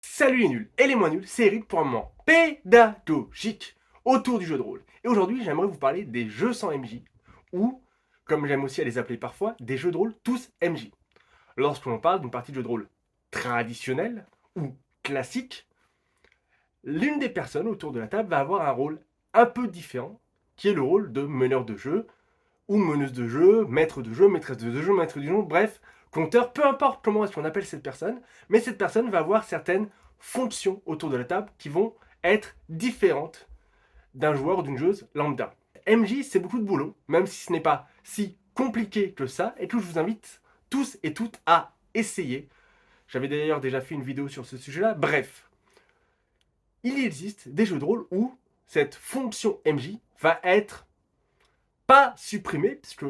Salut les nuls et les moins nuls, c'est Eric pour un moment pédagogique autour du jeu de rôle. Et aujourd'hui, j'aimerais vous parler des jeux sans MJ, ou, comme j'aime aussi à les appeler parfois, des jeux de rôle tous MJ. Lorsqu'on parle d'une partie de jeu de rôle traditionnelle ou classique, l'une des personnes autour de la table va avoir un rôle un peu différent, qui est le rôle de meneur de jeu, ou meneuse de jeu, maître de jeu, maîtresse de jeu, maître du jeu, bref, compteur, peu importe comment est-ce qu'on appelle cette personne, mais cette personne va avoir certaines fonctions autour de la table qui vont être différentes d'un joueur ou d'une joueuse lambda. MJ, c'est beaucoup de boulot, même si ce n'est pas si compliqué que ça, et que je vous invite tous et toutes à essayer. J'avais d'ailleurs déjà fait une vidéo sur ce sujet-là. Bref, il existe des jeux de rôle où cette fonction MJ va être pas supprimée, puisque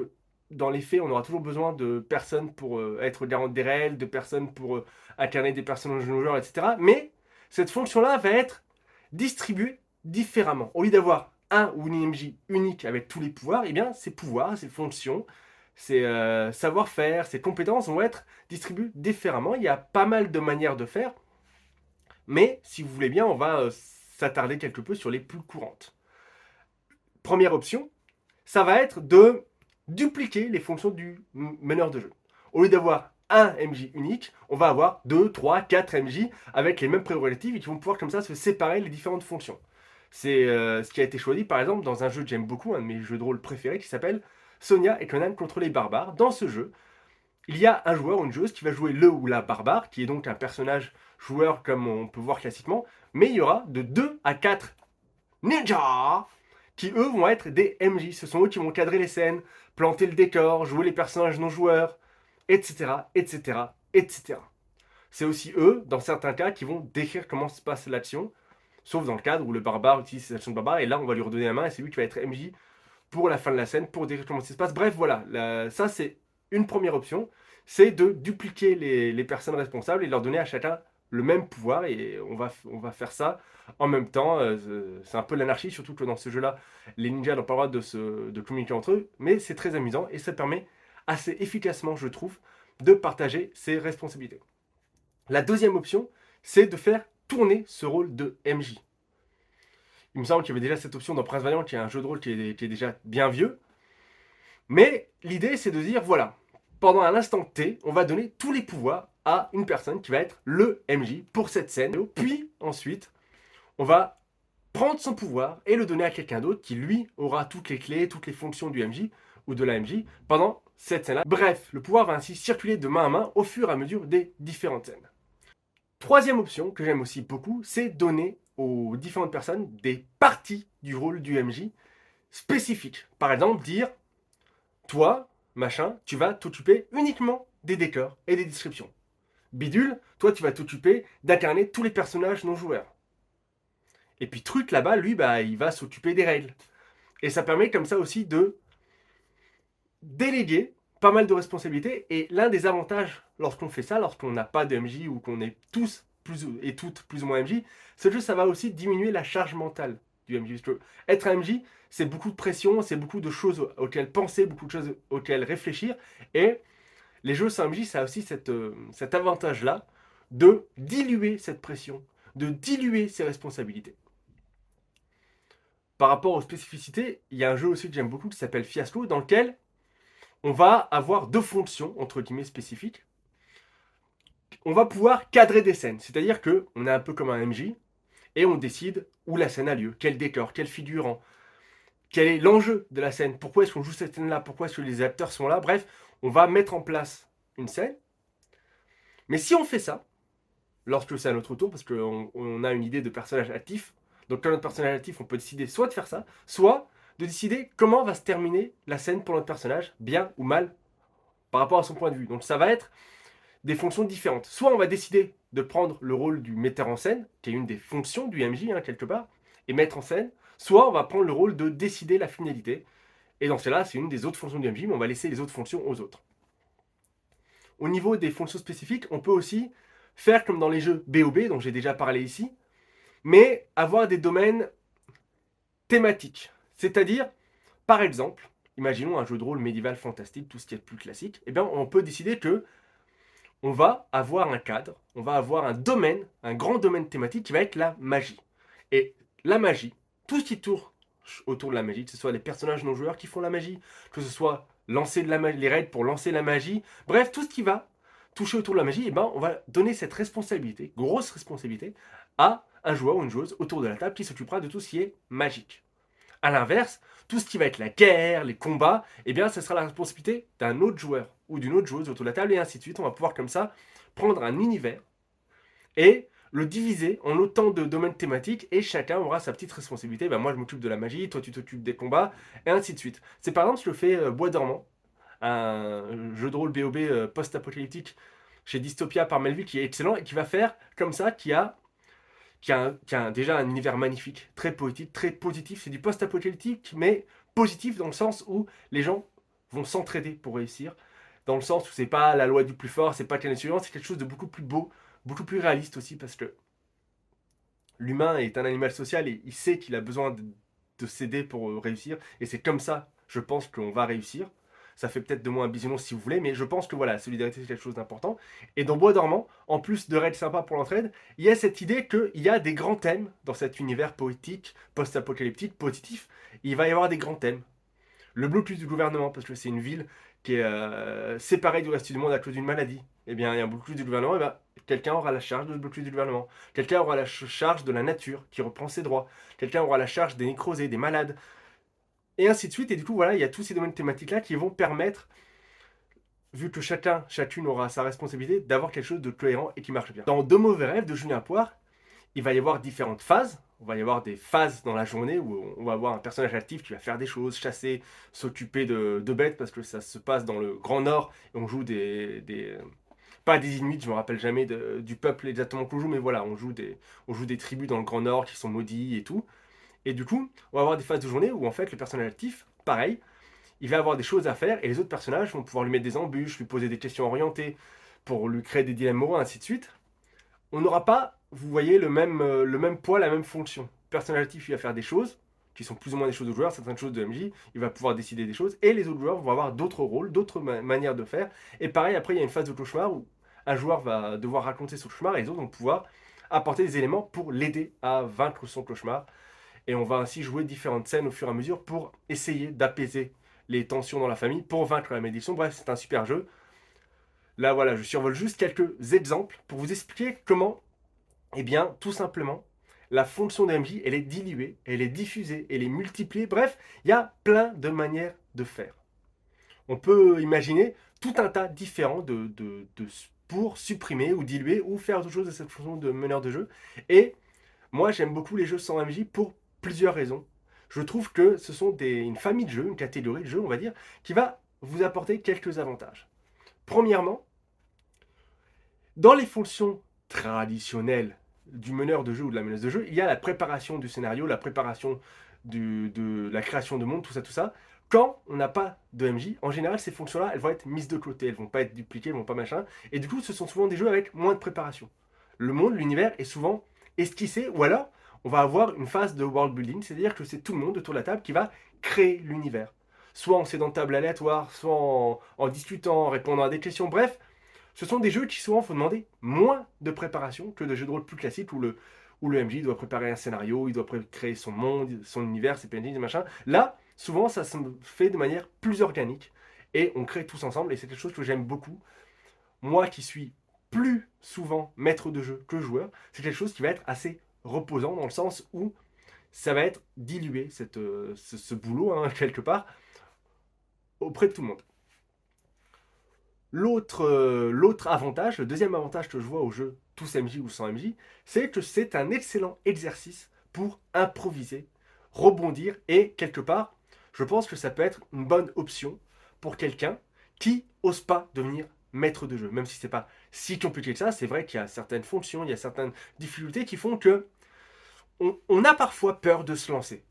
dans les faits, on aura toujours besoin de personnes pour être garante des règles, de personnes pour incarner des personnages de nos joueurs, etc. Mais cette fonction-là va être distribuée différemment. Au lieu d'avoir un ou une MJ unique avec tous les pouvoirs, eh bien, ces pouvoirs, ces fonctions, ces savoir-faire, ces compétences vont être distribuées différemment. Il y a pas mal de manières de faire, mais si vous voulez bien, on va s'attarder quelque peu sur les plus courantes. Première option, ça va être de dupliquer les fonctions du meneur de jeu. Au lieu d'avoir un MJ unique, on va avoir 2, 3, 4 MJ avec les mêmes prérogatives et qui vont pouvoir comme ça se séparer les différentes fonctions. C'est ce qui a été choisi par exemple dans un jeu que j'aime beaucoup, un de mes jeux de rôle préférés qui s'appelle Sonia et Conan contre les barbares. Dans ce jeu, il y a un joueur ou une joueuse qui va jouer le ou la barbare, qui est donc un personnage joueur comme on peut voir classiquement, mais il y aura de 2 à 4 ninjas qui eux vont être des MJ. Ce sont eux qui vont cadrer les scènes, planter le décor, jouer les personnages non joueurs, etc., etc., etc. C'est aussi eux, dans certains cas, qui vont décrire comment se passe l'action, sauf dans le cadre où le barbare utilise ses actions de barbare, et là on va lui redonner la main, et c'est lui qui va être MJ pour la fin de la scène, pour décrire comment ça se passe. Bref, voilà, ça c'est une première option, c'est de dupliquer les personnes responsables et leur donner à chacun le même pouvoir, et on va faire ça en même temps. C'est un peu l'anarchie, surtout que dans ce jeu-là, les ninjas n'ont pas le droit de communiquer entre eux, mais c'est très amusant, et ça permet assez efficacement, je trouve, de partager ses responsabilités. La deuxième option, c'est de faire tourner ce rôle de MJ. Il me semble qu'il y avait déjà cette option dans Prince Valiant, qui est un jeu de rôle qui est déjà bien vieux. Mais l'idée, c'est de dire, voilà, pendant un instant T, on va donner tous les pouvoirs à une personne qui va être le MJ pour cette scène. Puis ensuite, on va prendre son pouvoir et le donner à quelqu'un d'autre qui, lui, aura toutes les clés, toutes les fonctions du MJ ou de la MJ pendant cette scène-là. Bref, le pouvoir va ainsi circuler de main à main au fur et à mesure des différentes scènes. Troisième option, que j'aime aussi beaucoup, c'est donner aux différentes personnes des parties du rôle du MJ spécifiques. Par exemple, dire, toi, machin, tu vas t'occuper uniquement des décors et des descriptions. Bidule, toi, tu vas t'occuper d'incarner tous les personnages non joueurs. Et puis Truc, là-bas, lui, bah, il va s'occuper des règles. Et ça permet comme ça aussi de déléguer pas mal de responsabilités. Et l'un des avantages lorsqu'on fait ça, lorsqu'on n'a pas de MJ ou qu'on est tous plus et toutes plus ou moins MJ, c'est que ça va aussi diminuer la charge mentale du MJ. Parce que être un MJ, c'est beaucoup de pression, c'est beaucoup de choses auxquelles penser, beaucoup de choses auxquelles réfléchir. Et les jeux sans MJ, ça a aussi cet avantage-là de diluer cette pression, de diluer ses responsabilités. Par rapport aux spécificités, il y a un jeu aussi que j'aime beaucoup qui s'appelle Fiasco, dans lequel on va avoir deux fonctions, entre guillemets, spécifiques. On va pouvoir cadrer des scènes, c'est-à-dire qu'on est un peu comme un MJ, et on décide où la scène a lieu, quel décor, quel figurant, quel est l'enjeu de la scène, pourquoi est-ce qu'on joue cette scène-là, pourquoi est-ce que les acteurs sont là, bref, on va mettre en place une scène. Mais si on fait ça, lorsque c'est à notre tour, parce qu'on a une idée de personnage actif, donc quand notre personnage actif, on peut décider soit de faire ça, soit de décider comment va se terminer la scène pour notre personnage, bien ou mal, par rapport à son point de vue. Donc ça va être des fonctions différentes. Soit on va décider de prendre le rôle du metteur en scène, qui est une des fonctions du MJ, quelque part, et mettre en scène, soit on va prendre le rôle de décider la finalité. Et dans cela, c'est une des autres fonctions du MJ, mais on va laisser les autres fonctions aux autres. Au niveau des fonctions spécifiques, on peut aussi faire comme dans les jeux BOB, dont j'ai déjà parlé ici, mais avoir des domaines thématiques. C'est-à-dire, par exemple, imaginons un jeu de rôle médiéval fantastique, tout ce qui est plus classique, eh bien on peut décider que on va avoir un cadre, on va avoir un domaine, un grand domaine thématique qui va être la magie. Et la magie, tout ce qui tourne autour de la magie, que ce soit les personnages non joueurs qui font la magie, que ce soit lancer de la magie, les raids pour lancer la magie, bref, tout ce qui va toucher autour de la magie, eh ben, on va donner cette responsabilité, grosse responsabilité, à un joueur ou une joueuse autour de la table qui s'occupera de tout ce qui est magique. A l'inverse, tout ce qui va être la guerre, les combats, eh bien, ce sera la responsabilité d'un autre joueur ou d'une autre joueuse autour de la table, et ainsi de suite. On va pouvoir comme ça prendre un univers et le diviser en autant de domaines thématiques, et chacun aura sa petite responsabilité. Ben, moi, je m'occupe de la magie, toi, tu t'occupes des combats, et ainsi de suite. C'est par exemple ce que fait Bois dormant, un jeu de rôle BOB post-apocalyptique chez Dystopia par Melville, qui est excellent et qui va faire comme ça, qui a déjà un univers magnifique, très poétique, très positif. C'est du post-apocalyptique, mais positif dans le sens où les gens vont s'entraider pour réussir. Dans le sens où c'est pas la loi du plus fort, c'est pas l'année suivante, c'est quelque chose de beaucoup plus beau, beaucoup plus réaliste aussi, parce que l'humain est un animal social et il sait qu'il a besoin de s'aider pour réussir. Et c'est comme ça, je pense, qu'on va réussir. Ça fait peut-être de moi un bisounours si vous voulez, mais je pense que voilà, la solidarité c'est quelque chose d'important. Et dans Bois dormant, en plus de raids sympas pour l'entraide, il y a cette idée qu'il y a des grands thèmes dans cet univers poétique, post-apocalyptique, positif. Il va y avoir des grands thèmes. Le blocus du gouvernement, parce que c'est une ville qui est séparée du reste du monde à cause d'une maladie. Eh bien, il y a un blocus du gouvernement, et bien, quelqu'un aura la charge de ce blocus du gouvernement. Quelqu'un aura la charge de la nature, qui reprend ses droits. Quelqu'un aura la charge des nécrosés, des malades. Et ainsi de suite. Et du coup, voilà, il y a tous ces domaines thématiques-là qui vont permettre, vu que chacune aura sa responsabilité, d'avoir quelque chose de cohérent et qui marche bien. Dans Deux mauvais rêves de Julien Poire, il va y avoir différentes phases. On va y avoir des phases dans la journée où on va avoir un personnage actif qui va faire des choses, chasser, s'occuper de bêtes, parce que ça se passe dans le Grand Nord, et on joue pas des Inuits, je me rappelle jamais du peuple exactement qu'on joue, mais voilà, on joue des tribus dans le Grand Nord qui sont maudits et tout. Et du coup, on va avoir des phases de journée où en fait le personnage actif, pareil, il va avoir des choses à faire, et les autres personnages vont pouvoir lui mettre des embûches, lui poser des questions orientées, pour lui créer des dilemmes moraux, ainsi de suite. On n'aura pas, vous voyez, le même poids, la même fonction. Le personnage actif, il va faire des choses, qui sont plus ou moins des choses de joueurs, certaines choses de MJ, il va pouvoir décider des choses, et les autres joueurs vont avoir d'autres rôles, d'autres manières de faire. Et pareil, après, il y a une phase de cauchemar où un joueur va devoir raconter son cauchemar, et les autres vont pouvoir apporter des éléments pour l'aider à vaincre son cauchemar. Et on va ainsi jouer différentes scènes au fur et à mesure pour essayer d'apaiser les tensions dans la famille, pour vaincre la malédiction. Bref, c'est un super jeu. Là, voilà, je survole juste quelques exemples pour vous expliquer comment, eh bien, tout simplement, la fonction d'MJ, elle est diluée, elle est diffusée, elle est multipliée. Bref, il y a plein de manières de faire. On peut imaginer tout un tas différent pour supprimer ou diluer ou faire autre chose de cette fonction de meneur de jeu. Et moi, j'aime beaucoup les jeux sans MJ pour plusieurs raisons. Je trouve que ce sont une famille de jeux, une catégorie de jeux, on va dire, qui va vous apporter quelques avantages. Premièrement, dans les fonctions traditionnelles du meneur de jeu ou de la meneuse de jeu, il y a la préparation du scénario, la préparation de la création de monde, tout ça, tout ça. Quand on n'a pas de MJ, en général, ces fonctions-là, elles vont être mises de côté, elles vont pas être dupliquées, elles vont pas machin. Et du coup, ce sont souvent des jeux avec moins de préparation. Le monde, l'univers est souvent esquissé, ou alors on va avoir une phase de world building, c'est-à-dire que c'est tout le monde autour de la table qui va créer l'univers. Soit en s'aidant de table aléatoire, soit en discutant, en répondant à des questions, bref, ce sont des jeux qui souvent font demander moins de préparation que de jeux de rôle plus classiques où le MJ doit préparer un scénario, il doit créer son monde, son univers, ses PNJ, des machins. Là, souvent, ça se fait de manière plus organique et on crée tous ensemble et c'est quelque chose que j'aime beaucoup. Moi qui suis plus souvent maître de jeu que joueur, c'est quelque chose qui va être assez reposant dans le sens où ça va être dilué, ce boulot, hein, quelque part, auprès de tout le monde. L'autre avantage, le deuxième avantage que je vois au jeu, tous MJ ou sans MJ, c'est que c'est un excellent exercice pour improviser, rebondir et quelque part, je pense que ça peut être une bonne option pour quelqu'un qui n'ose pas devenir maître de jeu. Même si c'est pas si compliqué que ça, c'est vrai qu'il y a certaines fonctions, il y a certaines difficultés qui font que on a parfois peur de se lancer.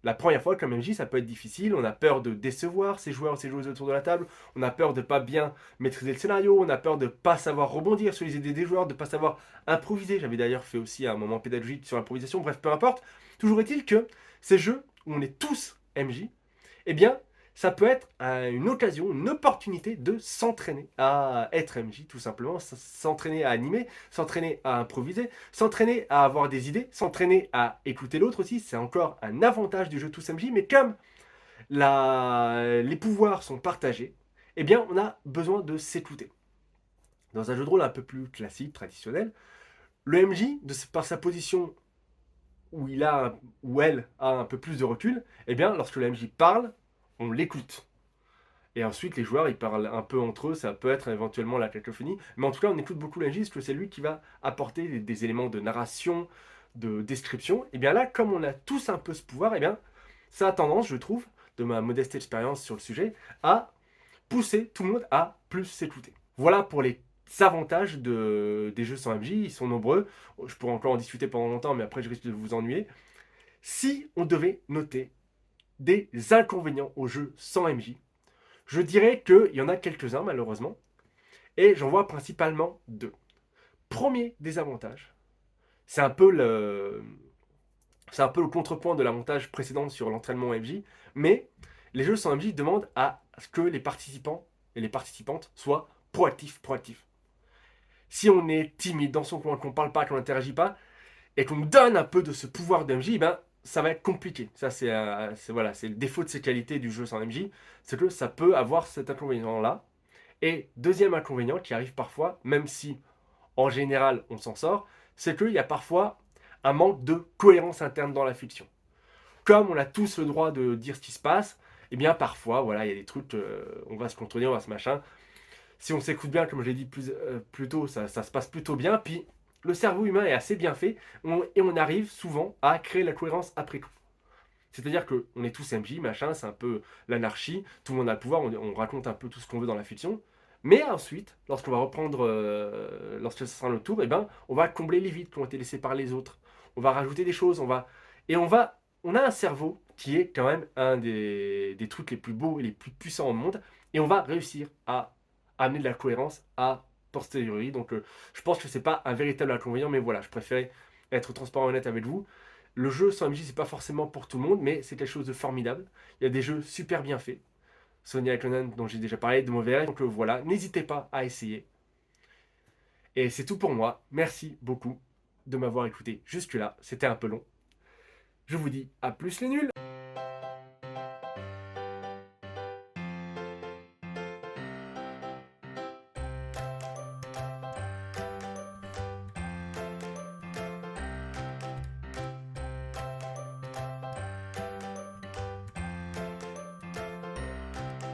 La première fois, comme MJ, ça peut être difficile. On a peur de décevoir ses joueurs, ses joueuses autour de la table. On a peur de pas bien maîtriser le scénario. On a peur de pas savoir rebondir sur les idées des joueurs, de pas savoir improviser. J'avais d'ailleurs fait aussi un moment pédagogique sur l'improvisation. Bref, peu importe. Toujours est-il que ces jeux où on est tous MJ, eh bien, ça peut être une occasion, une opportunité de s'entraîner à être MJ, tout simplement, s'entraîner à animer, s'entraîner à improviser, s'entraîner à avoir des idées, s'entraîner à écouter l'autre aussi, c'est encore un avantage du jeu Tous MJ, mais comme les pouvoirs sont partagés, eh bien on a besoin de s'écouter. Dans un jeu de rôle un peu plus classique, traditionnel, le MJ, par sa position où où elle a un peu plus de recul, eh bien lorsque le MJ parle, on l'écoute. Et ensuite, les joueurs, ils parlent un peu entre eux, ça peut être éventuellement la cacophonie, mais en tout cas, on écoute beaucoup l'MJ parce que c'est lui qui va apporter des éléments de narration, de description. Et bien là, comme on a tous un peu ce pouvoir, et bien ça a tendance, je trouve, de ma modeste expérience sur le sujet, à pousser tout le monde à plus s'écouter. Voilà pour les avantages des jeux sans MJ, ils sont nombreux. Je pourrais encore en discuter pendant longtemps, mais après je risque de vous ennuyer. Si on devait noter des inconvénients aux jeux sans MJ, je dirais qu'il y en a quelques-uns malheureusement, et j'en vois principalement deux. Premier désavantage, c'est un peu le, c'est un peu le contrepoint de l'avantage précédent sur l'entraînement MJ, mais les jeux sans MJ demandent à ce que les participants et les participantes soient proactifs. Si on est timide dans son coin, qu'on ne parle pas, qu'on n'interagit pas, et qu'on donne un peu de ce pouvoir d'MJ, ben, ça va être compliqué. Ça, voilà, c'est le défaut de ces qualités du jeu sans MJ, c'est que ça peut avoir cet inconvénient-là. Et deuxième inconvénient qui arrive parfois, même si en général on s'en sort, c'est qu'il y a parfois un manque de cohérence interne dans la fiction. Comme on a tous le droit de dire ce qui se passe, et bien parfois, voilà, il y a des trucs, on va se contrôler, on va se machin. Si on s'écoute bien, comme je l'ai dit plus tôt, ça se passe plutôt bien. Puis le cerveau humain est assez bien fait, et on arrive souvent à créer la cohérence après coup. C'est-à-dire qu'on est tous MJ, machin, c'est un peu l'anarchie, tout le monde a le pouvoir, on raconte un peu tout ce qu'on veut dans la fiction. Mais ensuite, lorsqu'on va reprendre, lorsque ce sera notre tour, eh ben, on va combler les vides qui ont été laissés par les autres. On va rajouter des choses, on a un cerveau qui est quand même un des trucs les plus beaux et les plus puissants au monde, et on va réussir à amener de la cohérence à posteriori. Donc, je pense que c'est pas un véritable inconvénient, mais voilà, je préférais être transparent et honnête avec vous. Le jeu sans MJ, c'est pas forcément pour tout le monde, mais c'est quelque chose de formidable. Il y a des jeux super bien faits. Sonia Conan, dont j'ai déjà parlé, de mauvais rêves. Donc voilà, n'hésitez pas à essayer. Et c'est tout pour moi. Merci beaucoup de m'avoir écouté jusque-là. C'était un peu long. Je vous dis à plus les nuls!